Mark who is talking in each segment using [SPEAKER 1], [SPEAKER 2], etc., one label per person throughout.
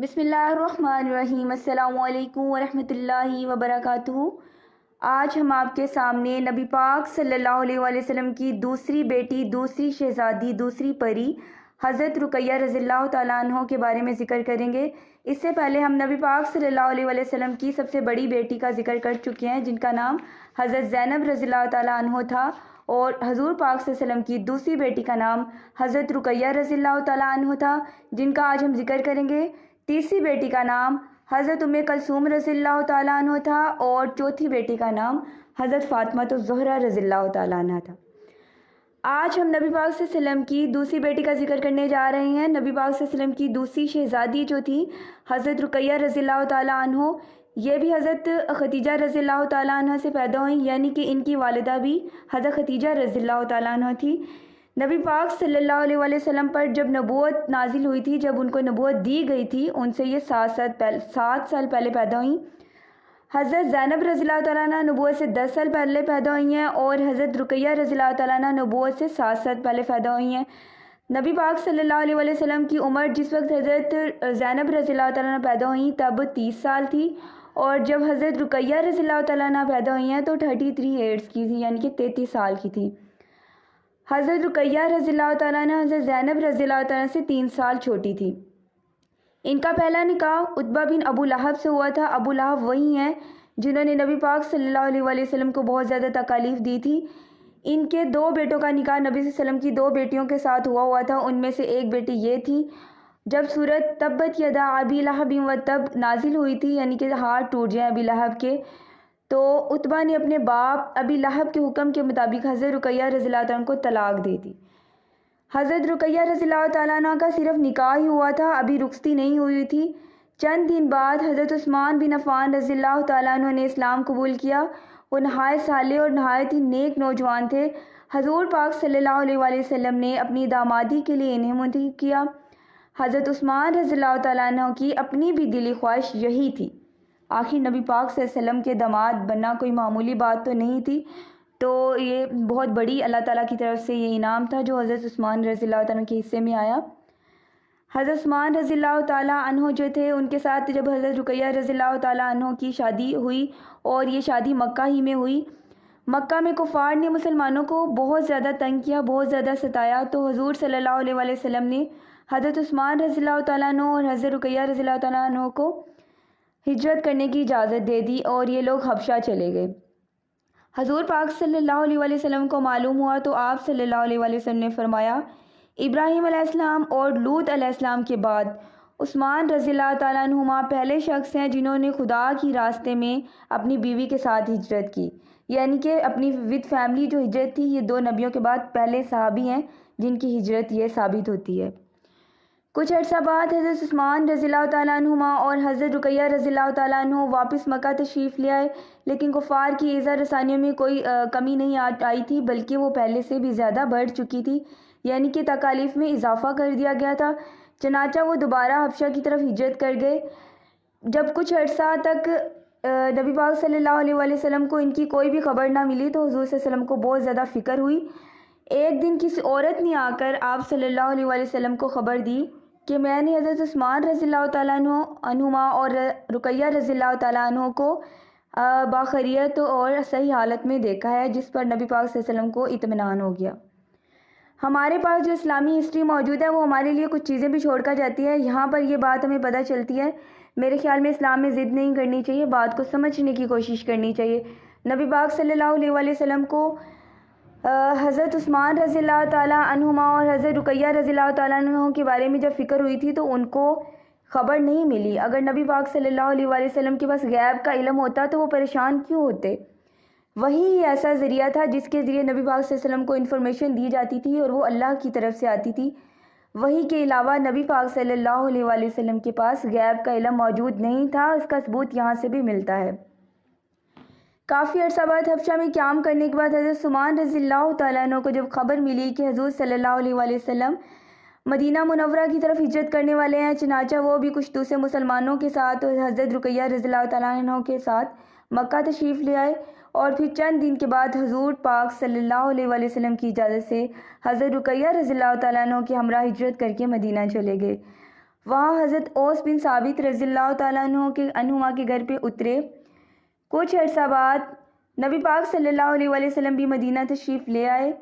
[SPEAKER 1] بسم اللہ الرحمن الرحیم۔ السلام علیکم ورحمۃ اللہ وبرکاتہ۔ آج ہم آپ کے سامنے نبی پاک صلی اللہ علیہ وآلہ وسلم کی دوسری بیٹی، دوسری شہزادی، دوسری پری حضرت رقیہ رضی اللہ تعالیٰ عنہ کے بارے میں ذکر کریں گے۔ اس سے پہلے ہم نبی پاک صلی اللہ علیہ وآلہ وسلم کی سب سے بڑی بیٹی کا ذکر کر چکے ہیں، جن کا نام حضرت زینب رضی اللہ تعالیٰ عنہ تھا، اور حضور پاک صلی اللہ علیہ وسلم کی دوسری بیٹی کا نام حضرت رقیہ رضی اللہ تعالیٰ عنہ تھا، جن کا آج ہم ذکر کریں گے۔ تیسری بیٹی کا نام حضرت ام کلثوم رضی اللہ تعالیٰ عنہ تھا، اور چوتھی بیٹی کا نام حضرت فاطمہ الزہرا رضی اللہ تعالیٰ عنہ تھا۔ آج ہم نبی پاک صلی اللہ علیہ وسلم کی دوسری بیٹی کا ذکر کرنے جا رہے ہیں۔ نبی پاک صلی اللہ علیہ وسلم کی دوسری شہزادی جو تھی حضرت رقیہ رضی اللہ تعالیٰ عنہ، یہ بھی حضرت خدیجہ رضی اللہ تعالیٰ عنہ سے پیدا ہوئیں، یعنی کہ ان کی والدہ بھی حضرت خدیجہ رضی اللہ تعالیٰ عنہ تھی۔ نبی پاک صلی اللہ علیہ وآلہ وسلم پر جب نبوت نازل ہوئی تھی، جب ان کو نبوت دی گئی تھی، ان سے یہ 7 سال پہلے پیدا ہوئیں۔ حضرت زینب رضی اللہ تعالیٰ عنہ نبوت سے 10 سال پہلے پیدا ہوئی ہیں، اور حضرت رقیہ رضی اللہ تعالیٰ عنہ نبوت سے 7 سال پہلے پیدا ہوئی ہیں۔ نبی پاک صلی اللہ علیہ وآلہ وسلم کی عمر جس وقت حضرت زینب رضی اللہ تعالیٰ عنہ پیدا ہوئیں تب 30 سال تھی، اور جب حضرت رقیہ رضی اللہ تعالیٰ عنہ پیدا ہوئی ہیں تو 33 ایئرس کی تھی، یعنی کہ 33 سال کی تھی۔ حضرت رقیہ رضی اللہ تعالیٰ عنہ حضرت زینب رضی اللہ تعالیٰ عنہ سے 3 سال چھوٹی تھی۔ ان کا پہلا نکاح عتبہ بن ابو لہب سے ہوا تھا۔ ابو لہب وہی ہیں جنہوں نے نبی پاک صلی اللہ علیہ وآلہ وسلم کو بہت زیادہ تکالیف دی تھی۔ ان کے 2 بیٹوں کا نکاح نبی صلی اللہ علیہ وسلم کی 2 بیٹیوں کے ساتھ ہوا تھا، ان میں سے ایک بیٹی یہ تھی۔ جب سورۃ تبت یدا ابی لہب وتب نازل ہوئی تھی، یعنی کہ ہاتھ ٹوٹ جائیں ابی لہب کے، تو عتبہ نے اپنے باپ ابی لہب کے حکم کے مطابق حضرت رقیہ رضی اللہ تعالیٰ عنہ کو طلاق دے دی۔ حضرت رقیہ رضی اللہ تعالیٰ عنہ کا صرف نکاح ہی ہوا تھا، ابھی رخصتی نہیں ہوئی تھی۔ چند دن بعد حضرت عثمان بن عفان رضی اللہ تعالیٰ عنہ نے اسلام قبول کیا۔ وہ نہایت صالح اور نہایت ہی نیک نوجوان تھے۔ حضور پاک صلی اللہ علیہ وآلہ وسلم نے اپنی دامادی کے لیے انہیں منتخب کیا۔ حضرت عثمان رضی اللہ تعالیٰ عنہ کی اپنی بھی دلی خواہش یہی تھی۔ آخر نبی پاک صلی اللہ علیہ وسلم کے داماد بننا کوئی معمولی بات تو نہیں تھی، تو یہ بہت بڑی اللہ تعالیٰ کی طرف سے یہ انعام تھا جو حضرت عثمان رضی اللہ تعالیٰ عنہ کے حصے میں آیا۔ حضرت عثمان رضی اللہ تعالیٰ عنہ جو تھے، ان کے ساتھ جب حضرت رقیہ رضی اللہ تعالیٰ عنہ کی شادی ہوئی، اور یہ شادی مکہ ہی میں ہوئی۔ مکہ میں کفار نے مسلمانوں کو بہت زیادہ تنگ کیا، بہت زیادہ ستایا، تو حضور صلی اللہ علیہ وآلہ وسلم نے حضرت عثمان رضی اللہ تعالیٰ عنہ اور حضرت رقیہ رضی اللہ تعالیٰ عنہ کو ہجرت کرنے کی اجازت دے دی، اور یہ لوگ حبشہ چلے گئے۔ حضور پاک صلی اللہ علیہ وآلہ وسلم کو معلوم ہوا تو آپ صلی اللہ علیہ وآلہ وسلم نے فرمایا، ابراہیم علیہ السلام اور لوط علیہ السلام کے بعد عثمان رضی اللہ تعالیٰ عنہما پہلے شخص ہیں جنہوں نے خدا کی راستے میں اپنی بیوی کے ساتھ ہجرت کی، یعنی کہ اپنی ود فیملی جو ہجرت تھی۔ یہ 2 نبیوں کے بعد پہلے صحابی ہیں جن کی ہجرت یہ ثابت ہوتی ہے۔ کچھ عرصہ بعد حضرت عثمان رضی اللہ تعالیٰ عنہما اور حضرت رقیہ رضی اللہ تعالیٰ عنہ واپس مکہ تشریف لے آئے، لیکن کفار کی ایذا رسانیوں میں کوئی کمی نہیں آئی تھی، بلکہ وہ پہلے سے بھی زیادہ بڑھ چکی تھی، یعنی کہ تکالیف میں اضافہ کر دیا گیا تھا۔ چنانچہ وہ دوبارہ حبشہ کی طرف ہجرت کر گئے۔ جب کچھ عرصہ تک نبی پاک صلی اللہ علیہ وآلہ وسلم کو ان کی کوئی بھی خبر نہ ملی، تو حضور صلی اللہ علیہ وسلم کو بہت زیادہ فکر ہوئی۔ ایک دن کسی عورت نے آ کر آپ صلی اللہ علیہ وآلہ وسلم کو خبر دی کہ میں نے حضرت عثمان رضی اللہ تعالیٰ عنہما اور رقیہ رضی اللہ تعالیٰ عنہ کو باخیریت اور صحیح حالت میں دیکھا ہے، جس پر نبی پاک صلی اللہ علیہ وسلم کو اطمینان ہو گیا۔ ہمارے پاس جو اسلامی ہسٹری موجود ہے وہ ہمارے لیے کچھ چیزیں بھی چھوڑ کر جاتی ہے۔ یہاں پر یہ بات ہمیں پتہ چلتی ہے، میرے خیال میں اسلام میں ضد نہیں کرنی چاہیے، بات کو سمجھنے کی کوشش کرنی چاہیے۔ نبی پاک صلی اللہ علیہ وآلہ وسلم کو حضرت عثمان رضی اللہ تعالیٰ عنہما اور حضرت رقیہ رضی اللہ تعالیٰ عنہ کے بارے میں جب فکر ہوئی تھی تو ان کو خبر نہیں ملی۔ اگر نبی پاک صلی اللہ علیہ وآلہ وسلم کے پاس غیب کا علم ہوتا تو وہ پریشان کیوں ہوتے؟ وہی ایسا ذریعہ تھا جس کے ذریعے نبی پاک صلی اللہ علیہ وسلم کو انفارمیشن دی جاتی تھی، اور وہ اللہ کی طرف سے آتی تھی۔ وہی کے علاوہ نبی پاک صلی اللہ علیہ وآلہ وسلم کے پاس غیب کا علم موجود نہیں تھا۔ اس کا ثبوت یہاں سے بھی ملتا ہے۔ کافی عرصہ بعد حبشہ میں قیام کرنے کے بعد حضرت عثمان رضی اللہ تعالیٰ عنہ کو جب خبر ملی کہ حضور صلی اللہ علیہ وآلہ وسلم مدینہ منورہ کی طرف ہجرت کرنے والے ہیں، چنانچہ وہ بھی کچھ دوسرے مسلمانوں کے ساتھ حضرت رقیہ رضی اللہ تعالیٰ عنہ کے ساتھ مکہ تشریف لے آئے، اور پھر چند دن کے بعد حضور پاک صلی اللہ علیہ وآلہ وسلم کی اجازت سے حضرت رقیہ رضی اللہ تعالیٰ عنہ کے ہمراہ ہجرت کر کے مدینہ چلے گئے۔ وہاں حضرت اوس بن ثابت رضی اللہ تعالیٰ عنہما کے گھر پہ اترے۔ کچھ عرصہ بعد نبی پاک صلی اللہ علیہ وآلہ وسلم بھی مدینہ تشریف لے آئے۔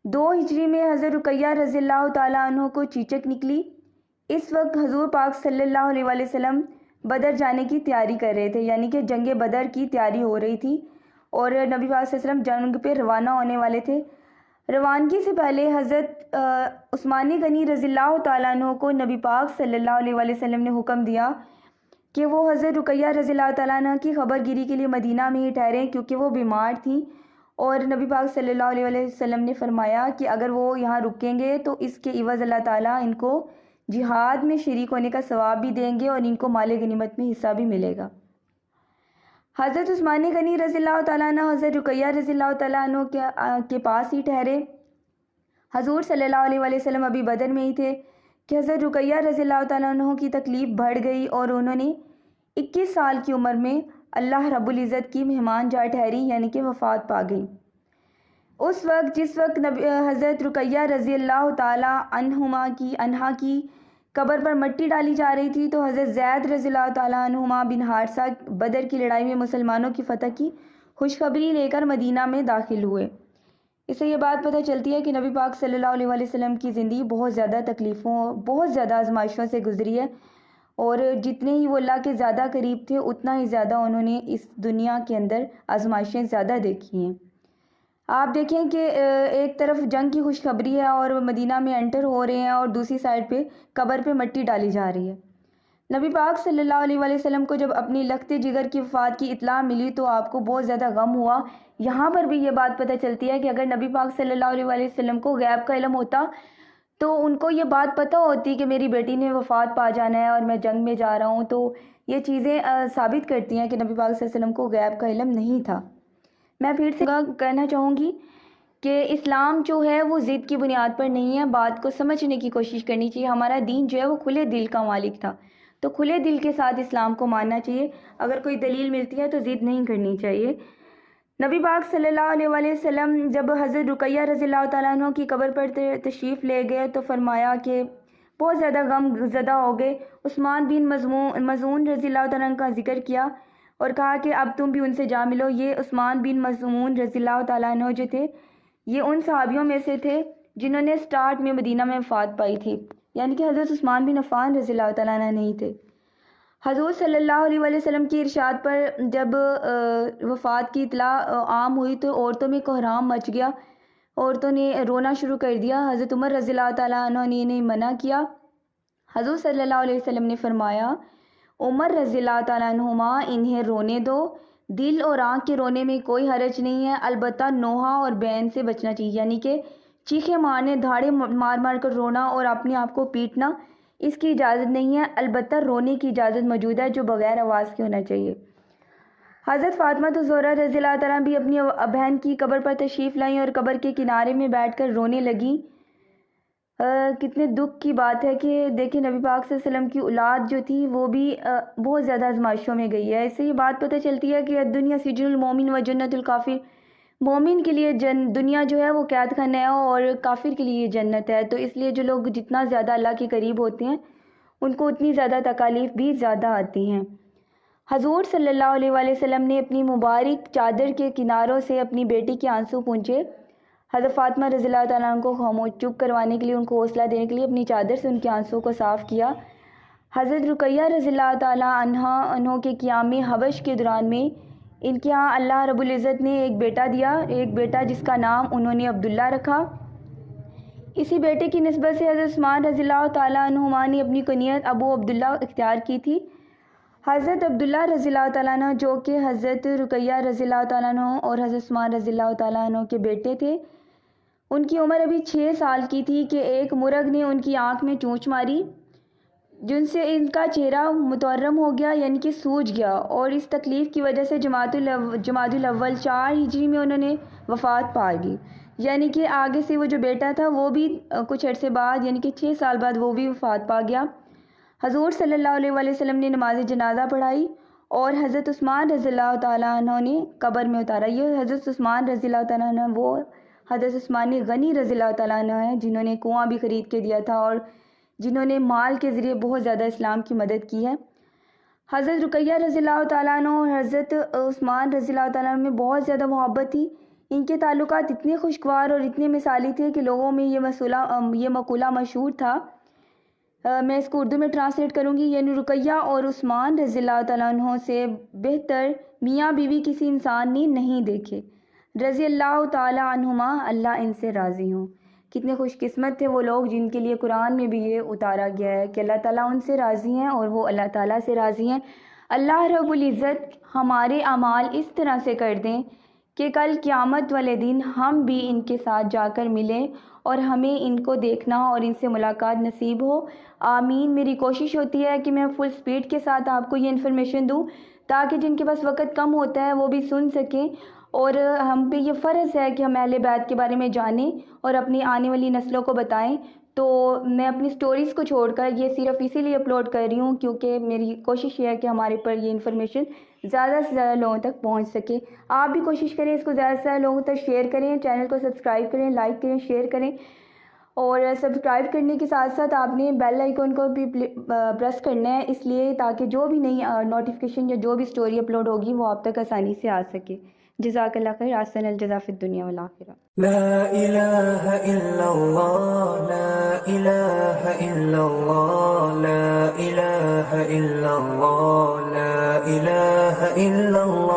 [SPEAKER 1] 2 ہجری میں حضرت رقیہ رضی اللہ تعالیٰ عنہ کو چیچک نکلی۔ اس وقت حضور پاک صلی اللہ علیہ وآلہ وسلم بدر جانے کی تیاری کر رہے تھے، یعنی کہ جنگ بدر کی تیاری ہو رہی تھی اور نبی پاک صلی اللہ علیہ وسلم جنگ پہ روانہ ہونے والے تھے۔ روانگی سے پہلے حضرت عثمان غنی رضی اللہ تعالیٰ عنہ کو نبی پاک صلی اللہ علیہ وآلہ وسلم نے حکم دیا کہ وہ حضرت رقیہ رضی اللہ تعالیٰ عنہ کی خبر گیری کے لیے مدینہ میں ہی ٹھہریں، کیونکہ وہ بیمار تھیں، اور نبی پاک صلی اللہ علیہ وآلہ وسلم نے فرمایا کہ اگر وہ یہاں رکیں گے تو اس کے عوض اللہ تعالیٰ ان کو جہاد میں شریک ہونے کا ثواب بھی دیں گے اور ان کو مال غنیمت میں حصہ بھی ملے گا۔ حضرت عثمان غنی رضی اللہ تعالیٰ عنہ حضرت رقیہ رضی اللہ تعالیٰ عنہ کے پاس ہی ٹھہرے۔ حضور صلی اللہ علیہ وآلہ وسلم ابھی بدر میں ہی تھے کہ حضرت رقیہ رضی اللہ تعالیٰ عنہ کی تکلیف بڑھ گئی اور انہوں نے 21 سال کی عمر میں اللہ رب العزت کی مہمان جا ٹھہری، یعنی کہ وفات پا گئی۔ اس وقت جس وقت حضرت رقیہ رضی اللہ تعالیٰ عنہا کی قبر پر مٹی ڈالی جا رہی تھی تو حضرت زید رضی اللہ تعالیٰ عنہما بن حارثہ بدر کی لڑائی میں مسلمانوں کی فتح کی خوشخبری لے کر مدینہ میں داخل ہوئے۔ اس سے یہ بات پتہ چلتی ہے کہ نبی پاک صلی اللہ علیہ وآلہ وسلم کی زندگی بہت زیادہ تکلیفوں، بہت زیادہ آزمائشوں سے گزری ہے، اور جتنے ہی وہ اللہ کے زیادہ قریب تھے اتنا ہی زیادہ انہوں نے اس دنیا کے اندر آزمائشیں زیادہ دیکھی ہیں۔ آپ دیکھیں کہ ایک طرف جنگ کی خوشخبری ہے اور مدینہ میں انٹر ہو رہے ہیں، اور دوسری سائڈ پہ قبر پہ مٹی ڈالی جا رہی ہے۔ نبی پاک صلی اللہ علیہ وآلہ وسلم کو جب اپنی لخت جگر کی وفات کی اطلاع ملی تو آپ کو بہت زیادہ غم ہوا۔ یہاں پر بھی یہ بات پتہ چلتی ہے کہ اگر نبی پاک صلی اللہ علیہ وآلہ وسلم کو غیب کا علم ہوتا تو ان کو یہ بات پتہ ہوتی کہ میری بیٹی نے وفات پا جانا ہے اور میں جنگ میں جا رہا ہوں، تو یہ چیزیں ثابت کرتی ہیں کہ نبی پاک صلی اللہ علیہ وسلم کو غیب کا علم نہیں تھا۔ میں پھر سے کہنا چاہوں گی کہ اسلام جو ہے وہ ضد کی بنیاد پر نہیں ہے، بات کو سمجھنے کی کوشش کرنی چاہیے۔ ہمارا دین جو ہے وہ کھلے دل کا مالک تھا، تو کھلے دل کے ساتھ اسلام کو ماننا چاہیے۔ اگر کوئی دلیل ملتی ہے تو ضد نہیں کرنی چاہیے۔ نبی پاک صلی اللہ علیہ وآلہ وسلم جب حضرت رقیہ رضی اللہ تعالیٰ عنہ کی قبر پر تشریف لے گئے تو فرمایا کہ بہت زیادہ غم زدہ ہو گئے۔ عثمان بن مظعون رضی اللہ تعالیٰ عنہ کا ذکر کیا اور کہا کہ اب تم بھی ان سے جا ملو۔ یہ عثمان بن مظعون رضی اللہ تعالیٰ عنہ جو تھے یہ ان صحابیوں میں سے تھے جنہوں نے سٹارٹ میں مدینہ میں وفات پائی تھی، یعنی کہ حضرت عثمان بن عفان رضی اللہ تعالیٰ عنہ نہیں تھے۔ حضور صلی اللہ علیہ وآلہ وسلم کی ارشاد پر جب وفات کی اطلاع عام ہوئی تو عورتوں میں کوہرام مچ گیا، عورتوں نے رونا شروع کر دیا۔ حضرت عمر رضی اللہ تعالیٰ عنہ نے انہیں منع کیا۔ حضور صلی اللہ علیہ وسلم نے فرمایا عمر رضی اللہ تعالیٰ عنہما انہیں رونے دو، دل اور آنکھ کے رونے میں کوئی حرج نہیں ہے، البتہ نوحہ اور بین سے بچنا چاہیے، یعنی کہ چیخیں مارنے، دھاڑے مار مار کر رونا اور اپنے آپ کو پیٹنا، اس کی اجازت نہیں ہے، البتہ رونے کی اجازت موجود ہے جو بغیر آواز کے ہونا چاہیے۔ حضرت فاطمہ الزہرا رضی اللہ تعالیٰ بھی اپنی بہن کی قبر پر تشریف لائیں اور قبر کے کنارے میں بیٹھ کر رونے لگیں۔ کتنے دکھ کی بات ہے کہ دیکھیں نبی پاک صلی اللہ علیہ وسلم کی اولاد جو تھی وہ بھی بہت زیادہ آزمائشوں میں گئی ہے۔ اس سے یہ بات پتہ چلتی ہے کہ دنیا سجن المومن و جنت الکافر، مومن کے لیے دنیا جو ہے وہ قید خانہ ہے اور کافر کے لیے جنت ہے، تو اس لیے جو لوگ جتنا زیادہ اللہ کے قریب ہوتے ہیں ان کو اتنی زیادہ تکالیف بھی زیادہ آتی ہیں۔ حضور صلی اللہ علیہ وآلہ وسلم نے اپنی مبارک چادر کے کناروں سے اپنی بیٹی کے آنسو پونچھے۔ حضرت فاطمہ رضی اللہ تعالیٰ عنہ کو خاموش چپ کروانے کے لیے، ان کو حوصلہ دینے کے لیے اپنی چادر سے ان کے آنسو کو صاف کیا۔ حضرت رقیہ رضی اللہ تعالیٰ عنہ کے قیام حبش کے دوران میں ان کے ہاں اللہ رب العزت نے ایک بیٹا دیا، ایک بیٹا جس کا نام انہوں نے عبداللہ رکھا۔ اسی بیٹے کی نسبت سے حضرت عثمان رضی اللہ تعالیٰ عنہما نے اپنی کنیت ابو عبداللہ اختیار کی تھی۔ حضرت عبداللہ رضی اللہ تعالیٰ عنہ جو کہ حضرت رقیہ رضی اللہ تعالیٰ عنہ اور حضرت عثمان رضی اللہ تعالیٰ عنہ کے بیٹے تھے، ان کی عمر ابھی 6 سال کی تھی کہ ایک مرغ نے ان کی آنکھ میں چونچ ماری جن سے ان کا چہرہ متورم ہو گیا، یعنی کہ سوج گیا، اور اس تکلیف کی وجہ سے جمادی الاول 4 ہجری میں انہوں نے وفات پا لی، یعنی کہ آگے سے وہ جو بیٹا تھا وہ بھی کچھ عرصے بعد یعنی کہ 6 سال بعد وہ بھی وفات پا گیا۔ حضور صلی اللہ علیہ وآلہ وسلم نے نماز جنازہ پڑھائی اور حضرت عثمان رضی اللہ تعالیٰ عنہ نے قبر میں اتارا۔ یہ حضرت عثمان رضی اللہ تعالیٰ عنہ وہ حضرت عثمان غنی رضی اللہ تعالیٰ عنہ ہیں جنہوں نے کنواں بھی خرید کے دیا تھا اور جنہوں نے مال کے ذریعے بہت زیادہ اسلام کی مدد کی ہے۔ حضرت رقیہ رضی اللہ تعالیٰ عنہ اور حضرت عثمان رضی اللہ تعالیٰ عنہ میں بہت زیادہ محبت تھی۔ ان کے تعلقات اتنے خوشگوار اور اتنے مثالی تھے کہ لوگوں میں یہ مقولہ مشہور تھا، میں اس کو اردو میں ٹرانسلیٹ کروں گی، یعنی رقیہ اور عثمان رضی اللہ تعالیٰ عنہ سے بہتر میاں بیوی کسی انسان نے نہیں دیکھے، رضی اللہ تعالیٰ عنہما، اللہ ان سے راضی ہوں۔ کتنے خوش قسمت تھے وہ لوگ جن کے لیے قرآن میں بھی یہ اتارا گیا ہے کہ اللہ تعالیٰ ان سے راضی ہیں اور وہ اللہ تعالیٰ سے راضی ہیں۔ اللہ رب العزت ہمارے اعمال اس طرح سے کر دیں کہ کل قیامت والے دن ہم بھی ان کے ساتھ جا کر ملیں اور ہمیں ان کو دیکھنا اور ان سے ملاقات نصیب ہو، آمین۔ میری کوشش ہوتی ہے کہ میں فل سپیڈ کے ساتھ آپ کو یہ انفارمیشن دوں تاکہ جن کے پاس وقت کم ہوتا ہے وہ بھی سن سکیں، اور ہم پہ یہ فرض ہے کہ ہم اہل بیت کے بارے میں جانیں اور اپنی آنے والی نسلوں کو بتائیں۔ تو میں اپنی سٹوریز کو چھوڑ کر یہ صرف اسی لیے اپلوڈ کر رہی ہوں کیونکہ میری کوشش یہ ہے کہ ہمارے پر یہ انفارمیشن زیادہ سے زیادہ لوگوں تک پہنچ سکے۔ آپ بھی کوشش کریں اس کو زیادہ سے زیادہ لوگوں تک شیئر کریں، چینل کو سبسکرائب کریں، لائک کریں، شیئر کریں، اور سبسکرائب کرنے کے ساتھ ساتھ آپ نے بیل آئیکن کو بھی پریس کرنا ہے، اس لیے تاکہ جو بھی نئی نوٹیفیکیشن یا جو بھی سٹوری اپلوڈ ہوگی وہ آپ تک آسانی سے آ سکے۔ جزاک اللہ خیر، احسن الجزا فی الدنیا والآخرہ۔
[SPEAKER 2] لا إله إلا الله، لا إله إلا الله، لا إله إلا الله، لا إله إلا الله۔